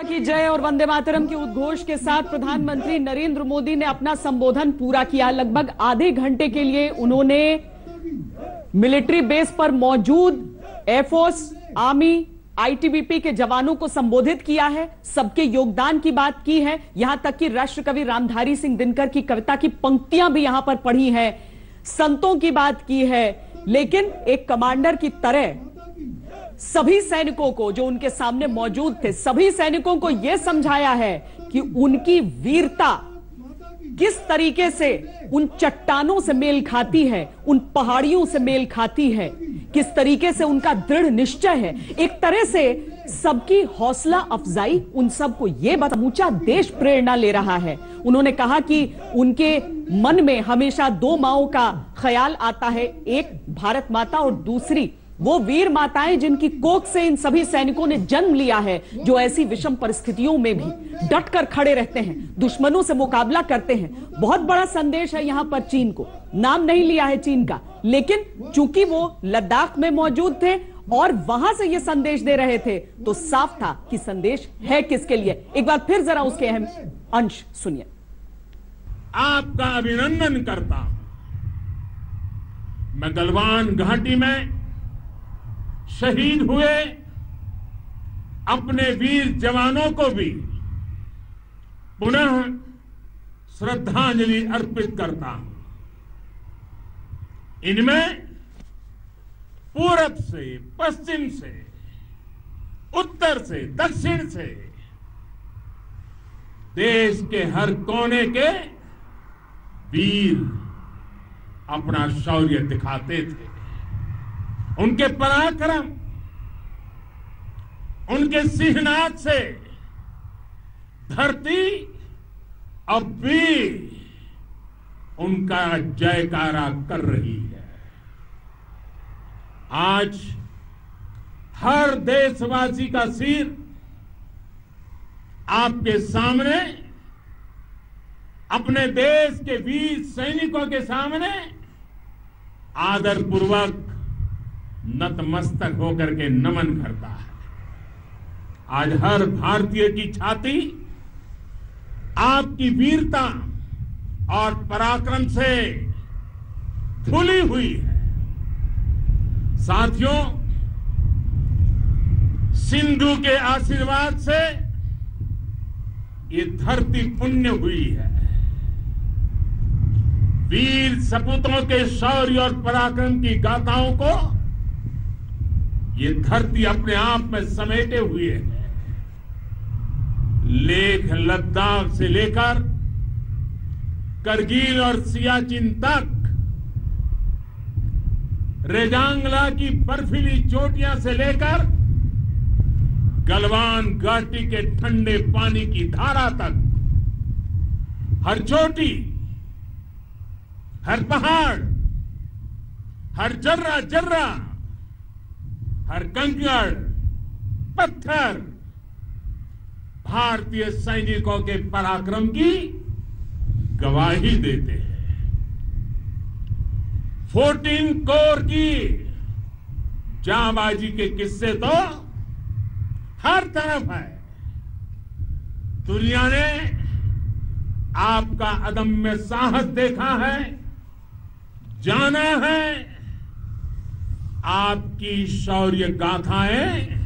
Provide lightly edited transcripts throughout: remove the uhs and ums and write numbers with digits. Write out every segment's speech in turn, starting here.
की जय और वंदे मातरम के उद्घोष के साथ प्रधानमंत्री नरेंद्र मोदी ने अपना संबोधन पूरा किया। लगभग आधे घंटे के लिए उन्होंने मिलिट्री बेस पर मौजूद एयरफोर्स, आर्मी, आईटीबीपी के जवानों को संबोधित किया है, सबके योगदान की बात की है। यहां तक कि राष्ट्रकवि रामधारी सिंह दिनकर की कविता की पंक्तियां भी यहां पर पढ़ी हैं, संतों की बात की है। लेकिन एक कमांडर की तरह सभी सैनिकों को जो उनके सामने मौजूद थे, सभी सैनिकों को यह समझाया है कि उनकी वीरता किस तरीके से उन चट्टानों से मेल खाती है, उन पहाड़ियों से मेल खाती है, किस तरीके से उनका दृढ़ निश्चय है। एक तरह से सबकी हौसला अफजाई, उन सबको यह समूचा देश प्रेरणा ले रहा है। उन्होंने कहा कि उनके मन में हमेशा दो माओं का ख्याल आता है, एक भारत माता और दूसरी वो वीर माताएं जिनकी कोख से इन सभी सैनिकों ने जन्म लिया है, जो ऐसी विषम परिस्थितियों में भी डटकर खड़े रहते हैं, दुश्मनों से मुकाबला करते हैं। बहुत बड़ा संदेश है यहां पर चीन को, नाम नहीं लिया है चीन का, लेकिन चूंकि वो लद्दाख में मौजूद थे और वहां से ये संदेश दे रहे थे, तो साफ था कि संदेश है किसके लिए। एक बार फिर जरा उसके अहम अंश सुनिए। आपका अभिनंदन करता हूं। मैं गलवान घाटी में शहीद हुए अपने वीर जवानों को भी पुनः श्रद्धांजलि अर्पित करता हूं। इनमें पूरब से, पश्चिम से, उत्तर से, दक्षिण से देश के हर कोने के वीर अपना शौर्य दिखाते थे। उनके पराक्रम, उनके सिंहनाद से धरती अब भी उनका जयकारा कर रही है। आज हर देशवासी का सिर आपके सामने, अपने देश के वीर सैनिकों के सामने आदरपूर्वक नतमस्तक होकर के नमन करता है। आज हर भारतीय की छाती आपकी वीरता और पराक्रम से फूली हुई है। साथियों, सिंधु के आशीर्वाद से ये धरती पुण्य हुई है। वीर सपूतों के शौर्य और पराक्रम की गाथाओं को ये धरती अपने आप में समेटे हुए है। लेह लद्दाख से लेकर करगिल और सियाचिन तक, रेजांगला की बर्फीली चोटियां से लेकर गलवान घाटी के ठंडे पानी की धारा तक, हर चोटी, हर पहाड़, हर जर्रा जर्रा, हर कंकड़ पत्थर भारतीय सैनिकों के पराक्रम की गवाही देते हैं। 14 कोर की जांबाजी के किस्से तो हर तरफ है। दुनिया ने आपका अदम्य साहस देखा है, जाना है। आपकी शौर्य गाथाएं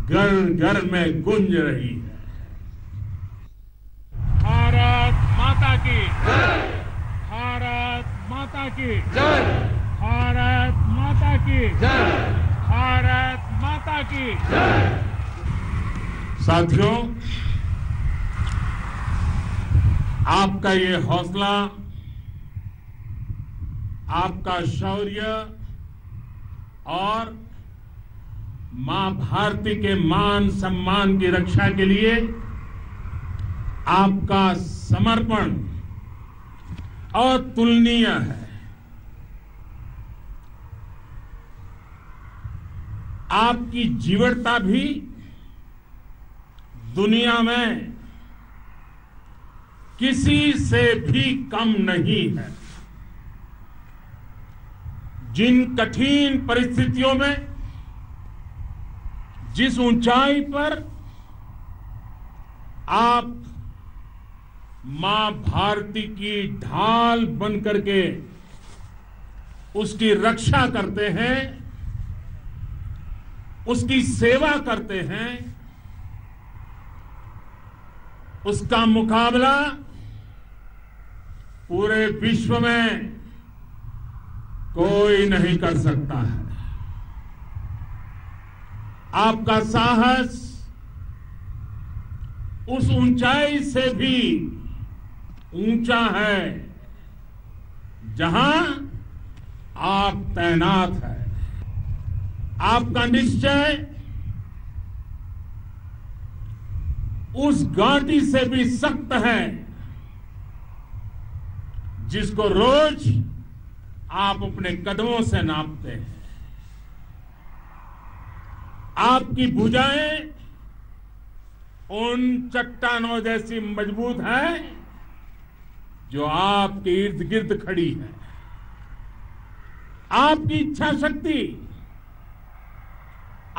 घर घर में गूंज रही है। भारत माता की जय, भारत माता की जय, भारत माता की जय, भारत माता की जय। साथियों, आपका ये हौसला, आपका शौर्य और मां भारती के मान सम्मान की रक्षा के लिए आपका समर्पण अतुलनीय है। आपकी जीवटता भी दुनिया में किसी से भी कम नहीं है। जिन कठिन परिस्थितियों में, जिस ऊंचाई पर आप मां भारती की ढाल बन करके उसकी रक्षा करते हैं, उसकी सेवा करते हैं। उसका मुकाबला पूरे विश्व में कोई नहीं कर सकता है। आपका साहस उस ऊंचाई से भी ऊंचा है जहां आप तैनात हैं। आपका निश्चय उस घाटी से भी सख्त है जिसको रोज आप अपने कदमों से नापते हैं। आपकी भुजाएं उन चट्टानों जैसी मजबूत है जो आपके इर्द गिर्द खड़ी है। आपकी इच्छा शक्ति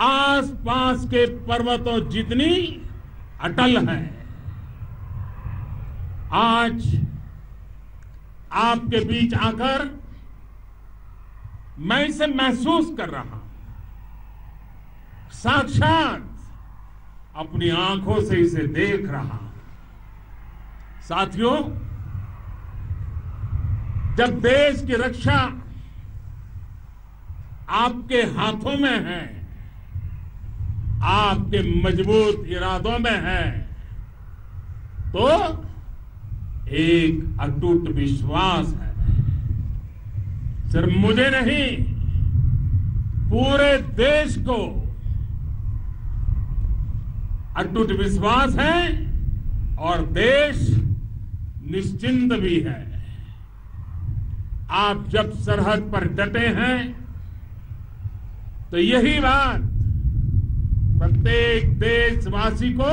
आसपास के पर्वतों जितनी अटल है। आज आपके बीच आकर मैं इसे महसूस कर रहा हूं, साक्षात अपनी आंखों से इसे देख रहा हूं। साथियों, जब देश की रक्षा आपके हाथों में है, आपके मजबूत इरादों में है, तो एक अटूट विश्वास है। सिर्फ मुझे नहीं, पूरे देश को अटूट विश्वास है और देश निश्चिंत भी है। आप जब सरहद पर डटे हैं तो यही बात प्रत्येक देशवासी को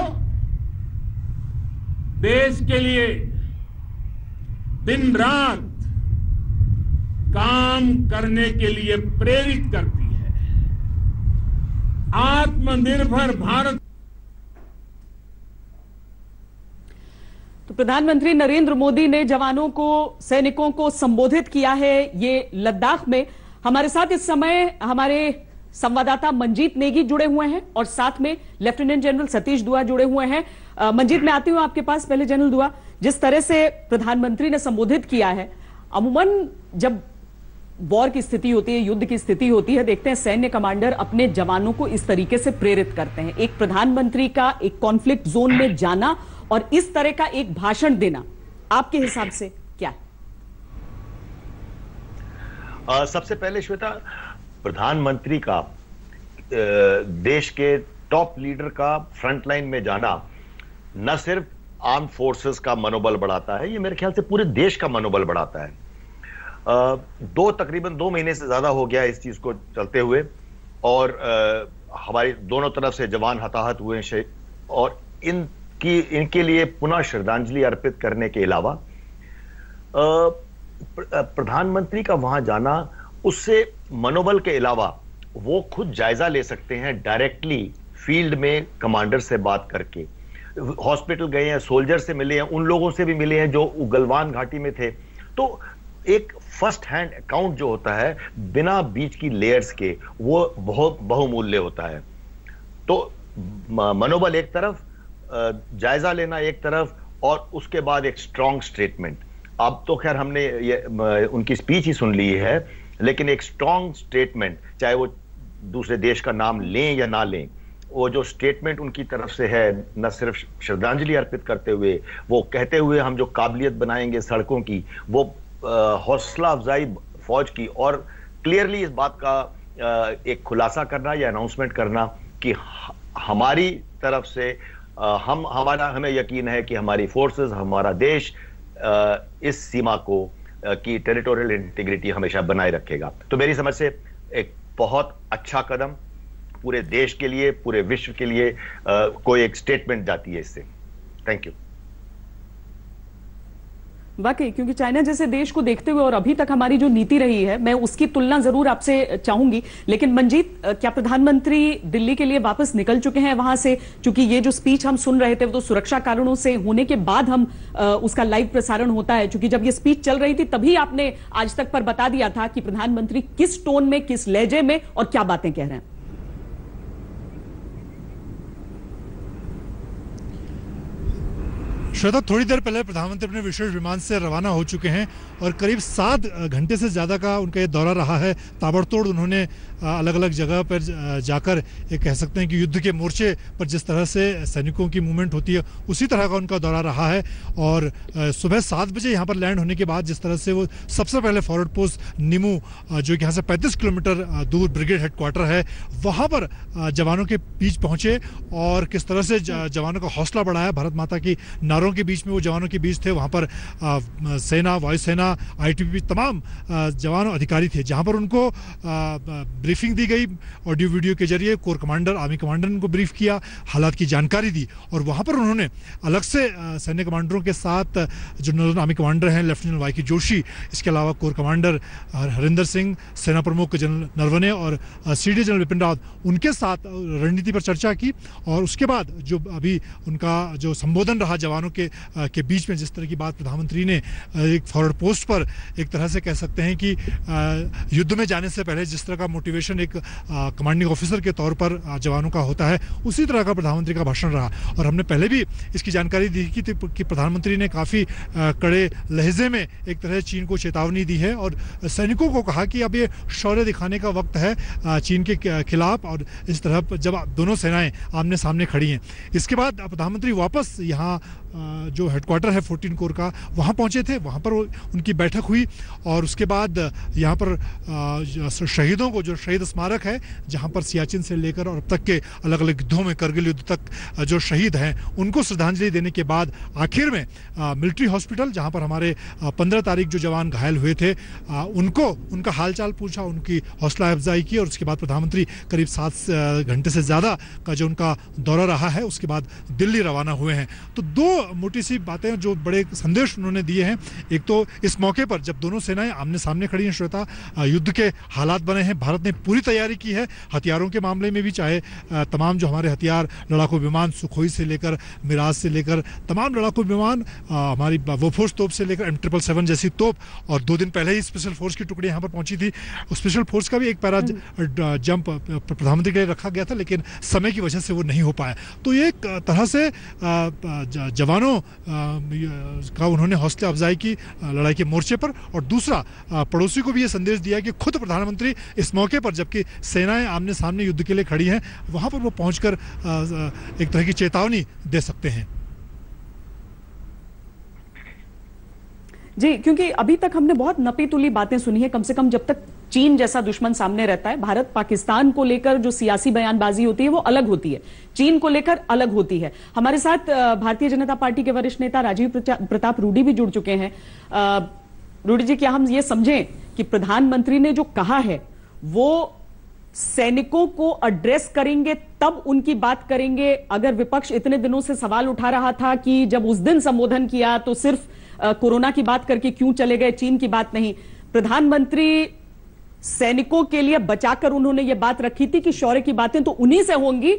देश के लिए दिन रात काम करने के लिए प्रेरित करती है। आत्मनिर्भर भारत। तो प्रधानमंत्री नरेंद्र मोदी ने जवानों को, सैनिकों को संबोधित किया है ये लद्दाख में। हमारे साथ इस समय हमारे संवाददाता मंजीत नेगी जुड़े हुए हैं और साथ में लेफ्टिनेंट जनरल सतीश दुआ जुड़े हुए हैं। मंजीत, मैं आती हूं आपके पास। पहले जनरल दुआ, जिस तरह से प्रधानमंत्री ने संबोधित किया है, अमूमन जब वॉर की स्थिति होती है, युद्ध की स्थिति होती है, देखते हैं सैन्य कमांडर अपने जवानों को इस तरीके से प्रेरित करते हैं। एक प्रधानमंत्री का एक कॉन्फ्लिक्ट जोन में जाना और इस तरह का एक भाषण देना आपके हिसाब से क्या है? सबसे पहले श्वेता, प्रधानमंत्री का देश के टॉप लीडर का फ्रंट लाइन में जाना न सिर्फ आर्म फोर्सेस का मनोबल बढ़ाता है, ये मेरे ख्याल से पूरे देश का मनोबल बढ़ाता है। तकरीबन 2 महीने से ज्यादा हो गया इस चीज को चलते हुए और हमारी दोनों तरफ से जवान हताहत हुए हैं और इनके लिए पुनः श्रद्धांजलि अर्पित करने के अलावा प्रधानमंत्री का वहां जाना, उससे मनोबल के अलावा वो खुद जायजा ले सकते हैं डायरेक्टली फील्ड में कमांडर से बात करके। हॉस्पिटल गए हैं, सोल्जर से मिले हैं, उन लोगों से भी मिले हैं जो गलवान घाटी में थे। तो एक फर्स्ट हैंड अकाउंट जो होता है बिना बीच की लेयर्स के, वो बहुत बहुमूल्य होता है। तो मनोबल एक तरफ, जायजा लेना एक तरफ, और उसके बाद एक स्ट्रॉन्ग स्टेटमेंट। अब तो खैर हमने उनकी स्पीच ही सुन ली है, लेकिन एक स्ट्रॉन्ग स्टेटमेंट, चाहे वो दूसरे देश का नाम लें या ना लें, वो जो स्टेटमेंट उनकी तरफ से है, न सिर्फ श्रद्धांजलि अर्पित करते हुए, वो कहते हुए हम जो काबिलियत बनाएंगे सड़कों की, वो हौसला अफजाई फौज की, और क्लियरली इस बात का एक खुलासा करना या अनाउंसमेंट करना कि हमारी तरफ से हमें यकीन है कि हमारी फोर्सेस, हमारा देश इस सीमा को की टेरिटोरियल इंटीग्रिटी हमेशा बनाए रखेगा। तो मेरी समझ से एक बहुत अच्छा कदम पूरे देश के लिए, पूरे विश्व के लिए कोई एक स्टेटमेंट जाती है इससे। Thank you. वाकई, क्योंकि चाइना जैसे देश को देखते हुए और अभी तक हमारी जो नीति रही है, मैं उसकी तुलना जरूर आपसे चाहूंगी। लेकिन मंजीत, क्या प्रधानमंत्री दिल्ली के लिए वापस निकल चुके हैं वहां से? क्योंकि ये जो स्पीच हम सुन रहे थे वो तो सुरक्षा कारणों से होने के बाद हम उसका लाइव प्रसारण होता है। क्योंकि जब ये स्पीच चल रही थी तभी आपने आज तक पर बता दिया था कि प्रधानमंत्री किस टोन में, किस लहजे में और क्या बातें कह रहे हैं। श्वेता, थोड़ी देर पहले प्रधानमंत्री अपने विशेष विमान से रवाना हो चुके हैं और करीब 7 घंटे से ज़्यादा का उनका ये दौरा रहा है। ताबड़तोड़ उन्होंने अलग अलग जगह पर जाकर ये कह सकते हैं कि युद्ध के मोर्चे पर जिस तरह से सैनिकों की मूवमेंट होती है उसी तरह का उनका दौरा रहा है। और सुबह 7 बजे यहाँ पर लैंड होने के बाद जिस तरह से वो सबसे पहले फॉरवर्ड पोस्ट निमू, जो कि यहाँ से 35 किलोमीटर दूर ब्रिगेड हेडक्वार्टर है, वहाँ पर जवानों के बीच पहुँचे और किस तरह से जवानों का हौसला बढ़ाया। भारत माता की नारों के बीच में वो जवानों के बीच थे। वहाँ पर सेना, वायुसेना, ITBP तमाम जवान और अधिकारी थे, जहाँ पर उनको ब्रीफिंग दी गई ऑडियो वीडियो के जरिए। कोर कमांडर, आर्मी कमांडर ने उनको ब्रीफ किया, हालात की जानकारी दी। और वहाँ पर उन्होंने अलग से सैन्य कमांडरों के साथ जो नॉर्दर्न आर्मी कमांडर हैं लेफ्टिनेंट YK जोशी, इसके अलावा कोर कमांडर हरिंदर सिंह, सेना प्रमुख जनरल नरवणे और CD जनरल बिपिन रावत, उनके साथ रणनीति पर चर्चा की। और उसके बाद जो अभी उनका जो संबोधन रहा जवानों के बीच में, जिस तरह की बात प्रधानमंत्री ने एक फॉरवर्ड पोस्ट पर एक तरह से कह सकते हैं कि युद्ध में जाने से पहले जिस तरह का मोटिवेशन एक कमांडिंग ऑफिसर के तौर पर जवानों का होता है, उसी तरह का प्रधानमंत्री का भाषण रहा। और हमने पहले भी इसकी जानकारी दी कि प्रधानमंत्री ने काफ़ी कड़े लहजे में एक तरह चीन को चेतावनी दी है और सैनिकों को कहा कि अब ये शौर्य दिखाने का वक्त है चीन के खिलाफ। और इस तरह जब दोनों सेनाएं आमने सामने खड़ी हैं, इसके बाद प्रधानमंत्री वापस यहाँ जो हेडक्वार्टर है 14 कोर का, वहाँ पहुँचे थे। वहाँ पर उनकी बैठक हुई और उसके बाद यहाँ पर शहीदों को, जो शहीद स्मारक है जहाँ पर सियाचिन से लेकर और अब तक के अलग अलग युद्धों में, करगिल युद्ध तक जो शहीद हैं, उनको श्रद्धांजलि देने के बाद आखिर में मिलिट्री हॉस्पिटल, जहाँ पर हमारे 15 तारीख जो जवान घायल हुए थे, उनका हालचाल पूछा, उनकी हौसला अफजाई की। और उसके बाद प्रधानमंत्री करीब 7 घंटे से ज़्यादा का जो उनका दौरा रहा है, उसके बाद दिल्ली रवाना हुए हैं। तो 2 मोटी सी बातें जो बड़े संदेश उन्होंने दिए हैं। एक तो इस मौके पर जब दोनों सेनाएं आमने सामने खड़ी हैं श्वेता, युद्ध के हालात बने हैं, भारत ने पूरी तैयारी की है हथियारों के मामले में भी, चाहे तमाम जो हमारे हथियार, लड़ाकू विमान, सुखोई से लेकर मिराज से लेकर तमाम लड़ाकू विमान, हमारी बोफोर्स तोप से लेकर M777 जैसी तोप। और 2 दिन पहले ही स्पेशल फोर्स की टुकड़ी यहाँ पर पहुंची थी। स्पेशल फोर्स का भी एक पैरा जंप प्रधानमंत्री के लिए रखा गया था, लेकिन समय की वजह से वो नहीं हो पाया। तो ये एक तरह से जवानों का उन्होंने हौसला अफजाई की लड़ाई के मोर्चे पर। और दूसरा, पड़ोसी को भी ये संदेश दिया कि खुद प्रधानमंत्री इस मौके पर, जबकि सेनाएं आमने सामने युद्ध के लिए खड़ी हैं, वहां पर वो पहुंचकर एक तरह की चेतावनी दे सकते हैं। जी, क्योंकि अभी तक हमने बहुत नपी तुली बातें सुनी है। कम से कम जब तक चीन जैसा दुश्मन सामने रहता है, भारत पाकिस्तान को लेकर जो सियासी बयानबाजी होती है वो अलग होती है, चीन को लेकर अलग होती है। हमारे साथ भारतीय जनता पार्टी के वरिष्ठ नेता राजीव प्रताप रूडी भी जुड़ चुके हैं। रूडी जी, क्या हम ये समझें कि प्रधानमंत्री ने जो कहा है वो सैनिकों को एड्रेस करेंगे तब उनकी बात करेंगे? अगर विपक्ष इतने दिनों से सवाल उठा रहा था कि जब उस दिन संबोधन किया तो सिर्फ कोरोना की बात करके क्यों चले गए, चीन की बात नहीं, प्रधानमंत्री सैनिकों के लिए बचाकर उन्होंने यह बात रखी थी कि शौर्य की बातें तो उन्हीं से होंगी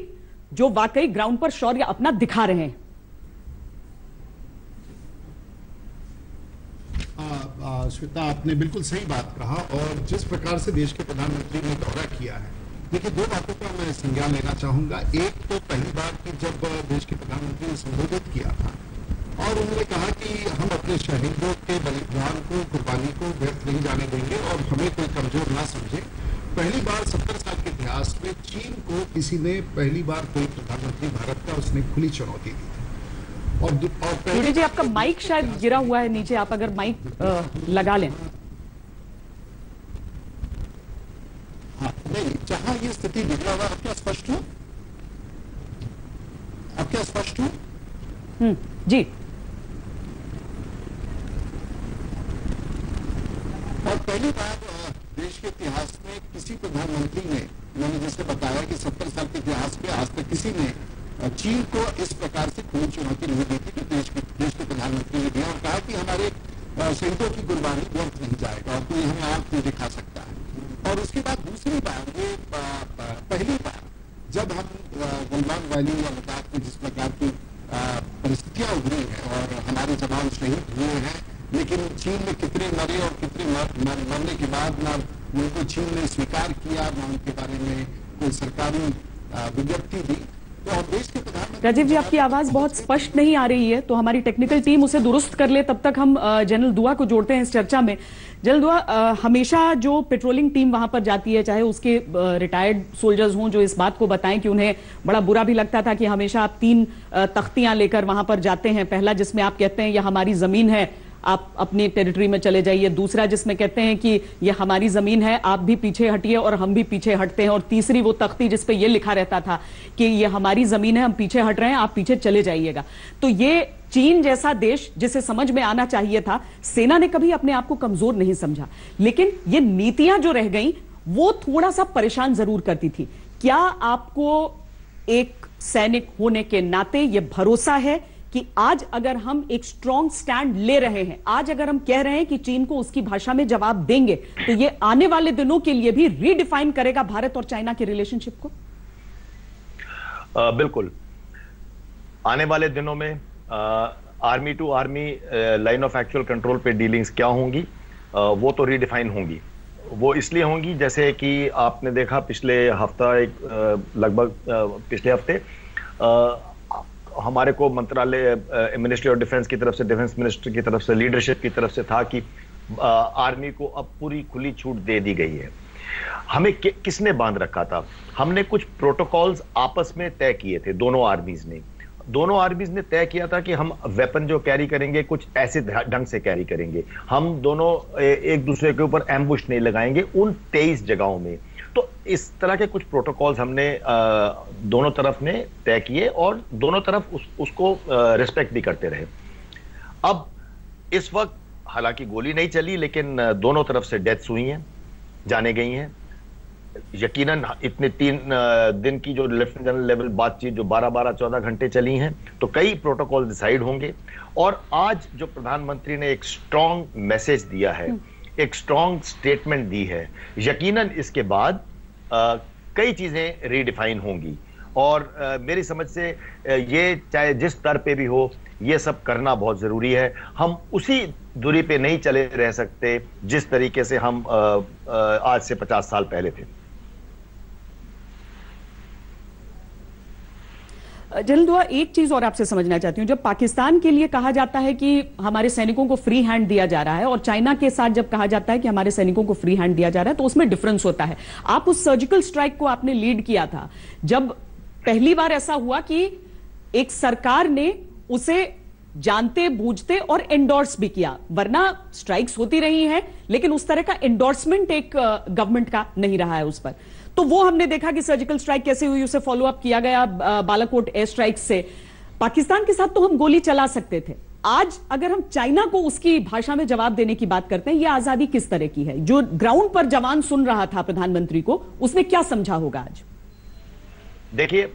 जो वाकई ग्राउंड पर शौर्य अपना दिखा रहे हैं। श्वेता, आपने बिल्कुल सही बात कहा। और जिस प्रकार से देश के प्रधानमंत्री ने दौरा किया है, देखिए 2 बातों का मैं संज्ञान लेना चाहूंगा। एक तो पहली बात कि जब देश के प्रधानमंत्री ने संबोधित किया था और उन्होंने कहा कि हम अपने शहीदों के बलिदान को, कुर्बानी को व्यर्थ नहीं जाने देंगे और हमें कोई कमजोर ना समझे। पहली बार 70 साल के इतिहास में चीन को किसी ने, पहली बार कोई प्रधानमंत्री भारत का, उसने खुली चुनौती दी थी। और जी, आपका माइक शायद गिरा हुआ है नीचे, आप अगर माइक लगा लें। हाँ, नहीं, जहां ये स्थिति बिगड़ा हुआ, अब क्या स्पष्ट हो? अब क्या स्पष्ट हो? जी। और पहली बार देश के इतिहास में किसी प्रधानमंत्री ने, मैंने जैसे बताया कि 70 साल के इतिहास में आज तक किसी ने चीन को इस प्रकार से खुली चुनौती नहीं दी थी कि देश के प्रधानमंत्री ने दिया और कहा कि हमारे शहीदों की कुर्बानी व्यर्थ नहीं जाएगा और कोई हमें आंख नहीं दिखा सकता है। और उसके बाद दूसरी बार, ये पहली बार जब हम गलवान वैली या लद्दाख में जिस प्रकार की परिस्थितियां उभरी हैं और हमारे जवान शहीद हुए हैं, लेकिन चीन में कितने मरे और कितने मरने के बाद ना उनको चीन ने स्वीकार किया, ना उनके बारे में कोई सरकारी विज्ञप्ति दी। तो अब देश के प्रधानमंत्री राजीव जी, आपकी आवाज बहुत स्पष्ट नहीं आ रही है, तो हमारी टेक्निकल टीम उसे दुरुस्त कर ले, तब तक हम जनरल दुआ को जोड़ते हैं इस चर्चा में। जनरल दुआ, हमेशा जो पेट्रोलिंग टीम वहां पर जाती है, चाहे उसके रिटायर्ड सोल्जर्स हों जो इस बात को बताएं कि उन्हें बड़ा बुरा भी लगता था कि हमेशा आप 3 तख्तियां लेकर वहां पर जाते हैं। पहला जिसमें आप कहते हैं यह हमारी जमीन है, आप अपनी टेरिटरी में चले जाइए। दूसरा जिसमें कहते हैं कि ये हमारी जमीन है, आप भी पीछे हटिए और हम भी पीछे हटते हैं। और तीसरी वो तख्ती जिस पे ये लिखा रहता था कि ये हमारी जमीन है, हम पीछे हट रहे हैं, आप पीछे चले जाइएगा। तो ये चीन जैसा देश जिसे समझ में आना चाहिए था, सेना ने कभी अपने आप को कमजोर नहीं समझा, लेकिन ये नीतियां जो रह गई वो थोड़ा सा परेशान जरूर करती थी। क्या आपको एक सैनिक होने के नाते ये भरोसा है कि आज अगर हम एक स्ट्रॉन्ग स्टैंड ले रहे हैं, आज अगर हम कह रहे हैं कि चीन को उसकी भाषा में जवाब देंगे, तो ये आने वाले दिनों के लिए भी रीडिफाइन करेगा भारत और चाइना के रिलेशनशिप को? बिल्कुल। आने वाले दिनों में army to army line of actual control पे डीलिंग्स क्या होंगी, वो तो रीडिफाइन होंगी। वो इसलिए होंगी जैसे कि आपने देखा पिछले हफ्ता, लगभग पिछले हफ्ते हमारे को मंत्रालय, मिनिस्ट्री ऑफ डिफेंस की तरफ से, डिफेंस मिनिस्टर की तरफ से, लीडरशिप की तरफ से था कि आर्मी को अब पूरी खुली छूट दे दी गई है। हमें किसने बांध रखा था? हमने कुछ प्रोटोकॉल्स आपस में तय किए थे, दोनों आर्मीज ने तय किया था कि हम वेपन जो कैरी करेंगे कुछ ऐसे ढंग से कैरी करेंगे, हम दोनों एक दूसरे के ऊपर एम्बुश नहीं लगाएंगे उन 23 जगहों में। तो इस तरह के कुछ प्रोटोकॉल्स हमने दोनों तरफ ने तय किए और दोनों तरफ उसको रिस्पेक्ट भी करते रहे। अब इस वक्त हालांकि गोली नहीं चली, लेकिन दोनों तरफ से डेथ्स हुई हैं, जाने गई हैं। यकीनन इतने 3 दिन की जो लेफ्टिनेंट जनरल लेवल बातचीत जो 12-14 घंटे चली हैं, तो कई प्रोटोकॉल डिसाइड होंगे। और आज जो प्रधानमंत्री ने एक स्ट्रॉन्ग मैसेज दिया है, एक स्ट्रॉन्ग स्टेटमेंट दी है, यकीनन इसके बाद कई चीजें रीडिफाइन होंगी। और मेरी समझ से ये चाहे जिस स्तर पे भी हो, ये सब करना बहुत जरूरी है। हम उसी दूरी पे नहीं चले रह सकते जिस तरीके से हम आज से 50 साल पहले थे। जनरल दुआ, एक चीज और आपसे समझना चाहती हूं। जब पाकिस्तान के लिए कहा जाता है कि हमारे सैनिकों को फ्री हैंड दिया जा रहा है और चाइना के साथ जब कहा जाता है कि हमारे सैनिकों को फ्री हैंड दिया जा रहा है, तो उसमें डिफरेंस होता है। आप उस सर्जिकल स्ट्राइक को आपने लीड किया था, जब पहली बार ऐसा हुआ कि एक सरकार ने उसे जानते बूझते और एंडोर्स भी किया, वरना स्ट्राइक्स होती रही हैं लेकिन उस तरह का एंडोर्समेंट एक गवर्नमेंट का नहीं रहा है उस पर। तो वो हमने देखा कि सर्जिकल स्ट्राइक कैसे हुई, उसे फॉलो अप किया गया बालाकोट एयर स्ट्राइक से। पाकिस्तान के साथ तो हम गोली चला सकते थे, आज अगर हम चाइना को उसकी भाषा में जवाब देने की बात करते हैं, यह आजादी किस तरह की है? जो ग्राउंड पर जवान सुन रहा था प्रधानमंत्री को, उसने क्या समझा होगा आज? देखिए,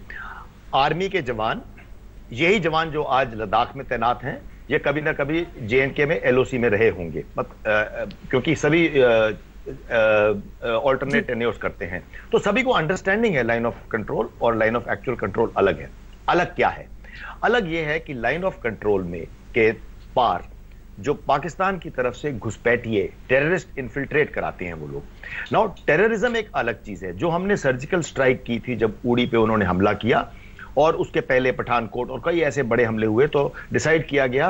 आर्मी के जवान, यही जवान जो आज लद्दाख में तैनात हैं, ये कभी ना कभी JNK में LOC में रहे होंगे, क्योंकि सभी ऑल्टरनेट टेन्योर्स करते हैं, तो सभी को अंडरस्टैंडिंग है लाइन ऑफ कंट्रोल और लाइन ऑफ एक्चुअल कंट्रोल अलग है। अलग क्या है? अलग ये है कि लाइन ऑफ कंट्रोल में के पार जो पाकिस्तान की तरफ से घुसपैठिए टेररिस्ट इन्फिल्ट्रेट कराते हैं वो लोग। नाउ टेररिज्म एक अलग चीज है। जो हमने सर्जिकल स्ट्राइक की थी जब उड़ी पे उन्होंने हमला किया, और उसके पहले पठानकोट और कई ऐसे बड़े हमले हुए, तो डिसाइड किया गया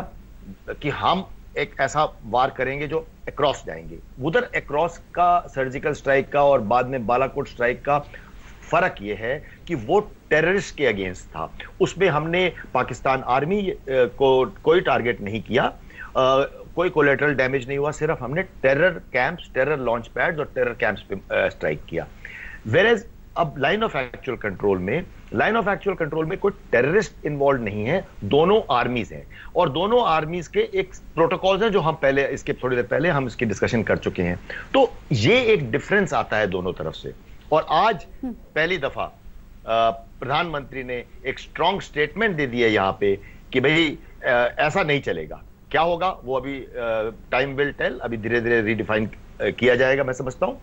कि हम एक ऐसा वार करेंगे जो अक्रॉस जाएंगे। उधर अक्रॉस का सर्जिकल स्ट्राइक का और बाद में बालाकोट स्ट्राइक का फर्क यह है कि वो टेररिस्ट के अगेंस्ट था। उसमें हमने पाकिस्तान आर्मी को कोई टारगेट नहीं किया, कोई कोलेटरल डैमेज नहीं हुआ, सिर्फ हमने terror camps, terror launch pads और टेरर कैंप्स पे स्ट्राइक किया। वेरेज अब लाइन ऑफ एक्चुअल कंट्रोल में कोई टेररिस्ट इन्वॉल्व नहीं है, दोनों आर्मीज हैं और दोनों आर्मीज के एक प्रोटोकॉल्स हैं जो हम पहले, इसके थोड़ी देर पहले हम इसकी डिस्कशन कर चुके हैं। तो ये एक डिफरेंस आता है दोनों तरफ से। और आज पहली दफा प्रधानमंत्री ने एक स्ट्रॉन्ग स्टेटमेंट दे दी है यहां पे कि भाई ऐसा नहीं चलेगा। क्या होगा वो अभी टाइम विल टेल, अभी धीरे धीरे रीडिफाइन किया जाएगा, मैं समझता हूं।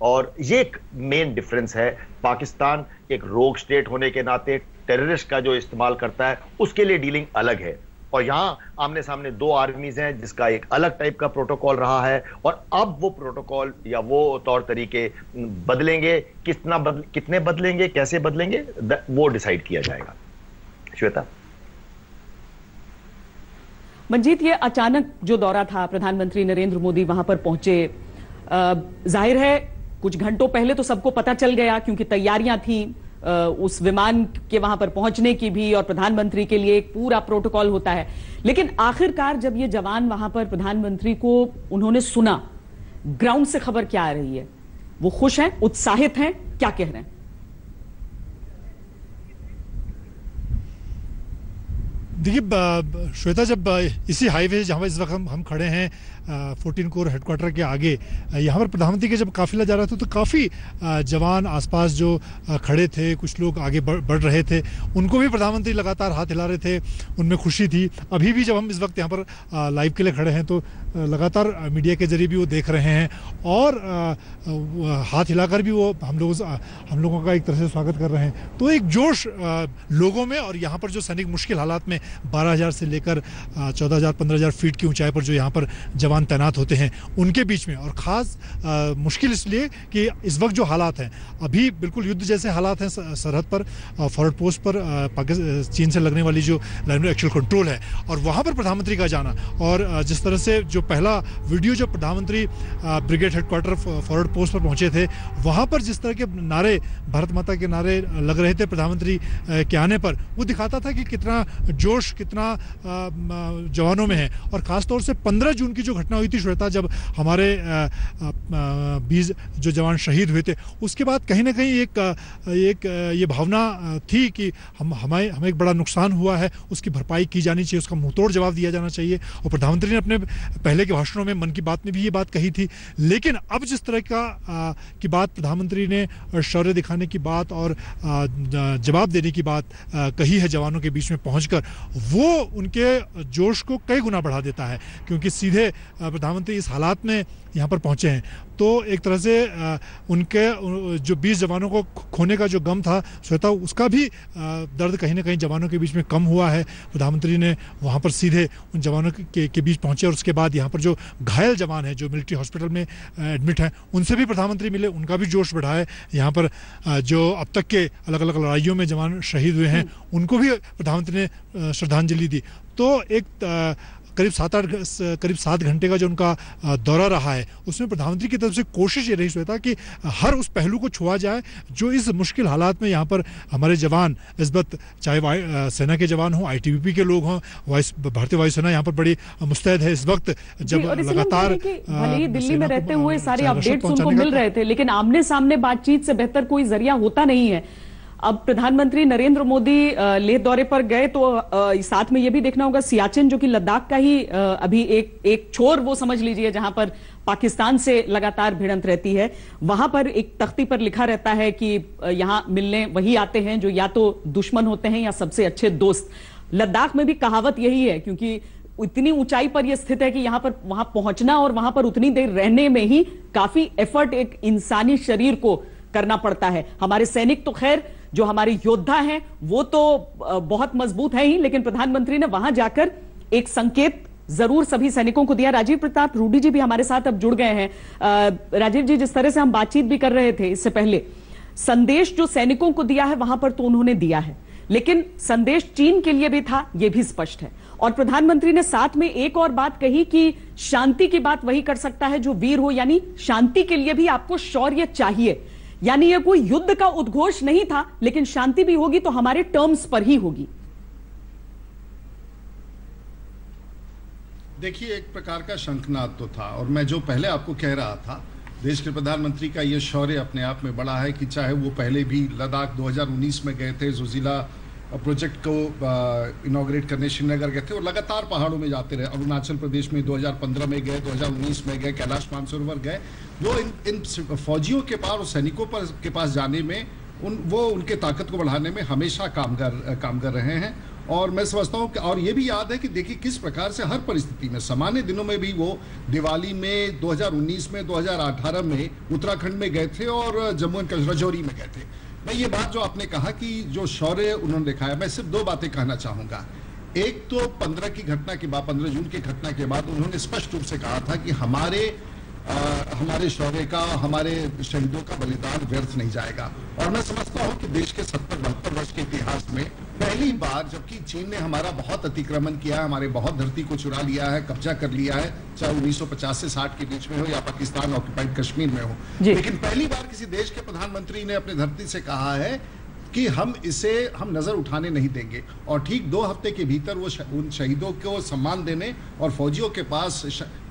और ये एक मेन डिफरेंस है, पाकिस्तान एक रोग स्टेट होने के नाते टेररिस्ट का जो इस्तेमाल करता है उसके लिए डीलिंग अलग है, और यहां आमने सामने दो आर्मीज हैं जिसका एक अलग टाइप का प्रोटोकॉल रहा है, और अब वो प्रोटोकॉल या वो तौर तरीके बदलेंगे, कितने बदलेंगे, कैसे बदलेंगे, वो डिसाइड किया जाएगा। श्वेता। मंजीत, ये अचानक जो दौरा था, प्रधानमंत्री नरेंद्र मोदी वहां पर पहुंचे, जाहिर है कुछ घंटों पहले तो सबको पता चल गया क्योंकि तैयारियां थी उस विमान के वहां पर पहुंचने की भी, और प्रधानमंत्री के लिए एक पूरा प्रोटोकॉल होता है। लेकिन आखिरकार जब ये जवान वहां पर प्रधानमंत्री को उन्होंने सुना, ग्राउंड से खबर क्या आ रही है? वो खुश हैं, उत्साहित हैं, क्या कह रहे हैं? देखिए श्वेता, जब इसी हाईवे जहां इस वक्त हम खड़े हैं 14 कोर हेडक्वार्टर के आगे, यहाँ पर प्रधानमंत्री का जब काफिला जा रहा था तो काफ़ी जवान आसपास जो खड़े थे, कुछ लोग आगे बढ़ रहे थे, उनको भी प्रधानमंत्री लगातार हाथ हिला रहे थे, उनमें खुशी थी। अभी भी जब हम इस वक्त यहाँ पर लाइव के लिए खड़े हैं तो लगातार मीडिया के जरिए भी वो देख रहे हैं और हाथ हिलाकर भी वो हम लोगों का एक तरह से स्वागत कर रहे हैं। तो एक जोश लोगों में, और यहाँ पर जो सैनिक मुश्किल हालात में 12,000 से लेकर 14,000 15,000 फीट की ऊंचाई पर जो यहाँ पर जवान तैनात होते हैं उनके बीच में, और ख़ास मुश्किल इसलिए कि इस वक्त जो हालात हैं अभी बिल्कुल युद्ध जैसे हालात हैं सरहद पर, फॉरवर्ड पोस्ट पर पाकिस्तान चीन से लगने वाली जो लाइन एक्चुअल कंट्रोल है, और वहाँ पर प्रधानमंत्री का जाना, और जिस तरह से जो पहला वीडियो जब प्रधानमंत्री ब्रिगेड हेडक्वार्टर फॉरवर्ड पोस्ट पर पहुँचे थे, वहाँ पर जिस तरह के नारे, भारत माता के नारे लग रहे थे प्रधानमंत्री के आने पर, वो दिखाता था कि कितना जोश, कितना जवानों में है। और ख़ासतौर से 15 जून की जो घटना हुई थी श्वेता, जब हमारे 20 जो जवान शहीद हुए थे, उसके बाद कहीं ना कहीं एक ये भावना थी कि हमें एक बड़ा नुकसान हुआ है, उसकी भरपाई की जानी चाहिए, उसका मुंहतोड़ जवाब दिया जाना चाहिए। और प्रधानमंत्री ने अपने पहले के भाषणों में, मन की बात में भी ये बात कही थी। लेकिन अब जिस तरह की बात प्रधानमंत्री ने शौर्य दिखाने की बात और जवाब देने की बात कही है जवानों के बीच में पहुंचकर, वो उनके जोश को कई गुना बढ़ा देता है, क्योंकि सीधे प्रधानमंत्री इस हालात में यहाँ पर पहुंचे हैं। तो एक तरह से उनके जो 20 जवानों को खोने का जो गम था श्वेता, उसका भी दर्द कहीं ना कहीं जवानों के बीच में कम हुआ है। प्रधानमंत्री ने वहाँ पर सीधे उन जवानों के बीच पहुंचे, और उसके बाद यहाँ पर जो घायल जवान हैं, जो मिलिट्री हॉस्पिटल में एडमिट हैं, उनसे भी प्रधानमंत्री मिले, उनका भी जोश बढ़ा है। यहाँ पर जो अब तक के अलग अलग लड़ाइयों में जवान शहीद हुए हैं, उनको भी प्रधानमंत्री ने श्रद्धांजलि दी। तो एक करीब 7 घंटे का जो उनका दौरा रहा है, उसमें प्रधानमंत्री की तरफ से कोशिश ये रही श्वेता कि हर उस पहलू को छुआ जाए जो इस मुश्किल हालात में यहाँ पर हमारे जवान इस्बत, चाहे सेना के जवान हों, ITBP के लोग हों, भारतीय वायुसेना यहाँ पर बड़ी मुस्तैद है इस वक्त, जब लगातार भले ही दिल्ली में रहते हुए सारे अपडेट्स उनको मिल रहे थे, लेकिन आमने सामने बातचीत से बेहतर कोई जरिया होता नहीं है। अब प्रधानमंत्री नरेंद्र मोदी लेह दौरे पर गए तो साथ में यह भी देखना होगा, सियाचिन जो कि लद्दाख का ही अभी एक छोर वो समझ लीजिए जहां पर पाकिस्तान से लगातार भिड़ंत रहती है, वहां पर एक तख्ती पर लिखा रहता है कि यहां मिलने वही आते हैं जो या तो दुश्मन होते हैं या सबसे अच्छे दोस्त। लद्दाख में भी कहावत यही है, क्योंकि इतनी ऊंचाई पर यह स्थित है कि यहां पर वहां पहुंचना और वहां पर उतनी देर रहने में ही काफी एफर्ट एक इंसानी शरीर को करना पड़ता है। हमारे सैनिक तो खैर, जो हमारे योद्धा हैं वो तो बहुत मजबूत है ही, लेकिन प्रधानमंत्री ने वहां जाकर एक संकेत जरूर सभी सैनिकों को दिया। राजीव प्रताप रूडी जी भी हमारे साथ अब जुड़ गए हैं। राजीव जी, जिस तरह से हम बातचीत भी कर रहे थे इससे पहले, संदेश जो सैनिकों को दिया है वहां पर तो उन्होंने दिया है, लेकिन संदेश चीन के लिए भी था, यह भी स्पष्ट है। और प्रधानमंत्री ने साथ में एक और बात कही कि शांति की बात वही कर सकता है जो वीर हो, यानी शांति के लिए भी आपको शौर्य चाहिए। यानी यह कोई युद्ध का उद्घोष नहीं था, लेकिन शांति भी होगी तो हमारे टर्म्स पर ही होगी। देखिए, एक प्रकार का शंखनाद तो था, और मैं जो पहले आपको कह रहा था, देश के प्रधानमंत्री का यह शौर्य अपने आप में बड़ा है कि चाहे वो पहले भी लद्दाख 2019 में गए थे, जोजिला प्रोजेक्ट को इनॉग्रेट करने श्रीनगर गए थे, और लगातार पहाड़ों में जाते रहे। अरुणाचल प्रदेश में 2015 में गए, 2019 में गए, कैलाश मानसरोवर गए। वो इन फौजियों के पास और सैनिकों के पास जाने में, उनके ताकत को बढ़ाने में हमेशा काम कर रहे हैं। और मैं समझता हूँ और ये भी याद है कि देखिए किस प्रकार से हर परिस्थिति में, सामान्य दिनों में भी वो दिवाली में 2019 में 2018 में उत्तराखंड में गए थे और जम्मू एंड कश्मीर राजौरी में गए थे। मैं ये बात जो आपने कहा कि जो शौर्य उन्होंने दिखाया, मैं सिर्फ दो बातें कहना चाहूँगा। एक तो 15 की घटना के बाद, 15 जून की घटना के बाद उन्होंने स्पष्ट रूप से कहा था कि हमारे शौर्य का, हमारे शहीदों का बलिदान व्यर्थ नहीं जाएगा। और मैं समझता हूं कि देश के 70-72 वर्ष के इतिहास में पहली बार, जबकि चीन ने हमारा बहुत अतिक्रमण किया है, हमारे बहुत धरती को चुरा लिया है, कब्जा कर लिया है, चाहे 1950 से 60 के बीच में हो या पाकिस्तान ऑक्युपाइड कश्मीर में हो, लेकिन पहली बार किसी देश के प्रधानमंत्री ने अपनी धरती से कहा है कि हम नजर उठाने नहीं देंगे। और ठीक 2 हफ्ते के भीतर वो उन शहीदों को सम्मान देने और फौजियों के पास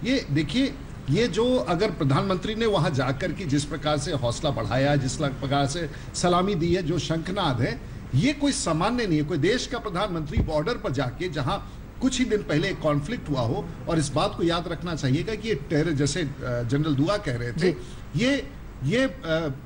ये देखिए, ये जो अगर प्रधानमंत्री ने वहां जाकर के जिस प्रकार से हौसला बढ़ाया, जिस प्रकार से सलामी दी है, जो शंखनाद है, ये कोई सामान्य नहीं है। कोई देश का प्रधानमंत्री बॉर्डर पर जाके, जहां कुछ ही दिन पहले कॉन्फ्लिक्ट हुआ हो, और इस बात को याद रखना चाहिएगा कि ये टेरर, जैसे जनरल दुआ कह रहे थे, ये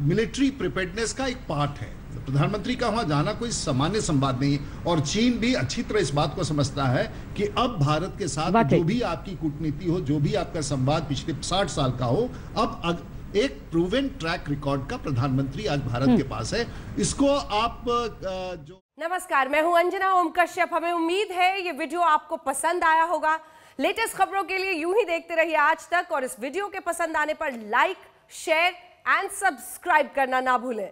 मिलिट्री प्रिपेयर्डनेस का एक पार्ट है। प्रधानमंत्री का वहां जाना कोई सामान्य संवाद नहीं है। और चीन भी अच्छी तरह इस बात को समझता है कि अब भारत के साथ जो भी आपकी कूटनीति हो, जो भी आपका संवाद पिछले 60 साल का हो, अब एक प्रूवन ट्रैक रिकॉर्ड का प्रधानमंत्री आज भारत के पास है। इसको आप जो नमस्कार, मैं हूं अंजना ओम कश्यप। हमें उम्मीद है ये वीडियो आपको पसंद आया होगा। लेटेस्ट खबरों के लिए यूं ही देखते रहिए आज तक, और इस वीडियो के पसंद आने पर लाइक, शेयर एंड सब्सक्राइब करना ना भूलें।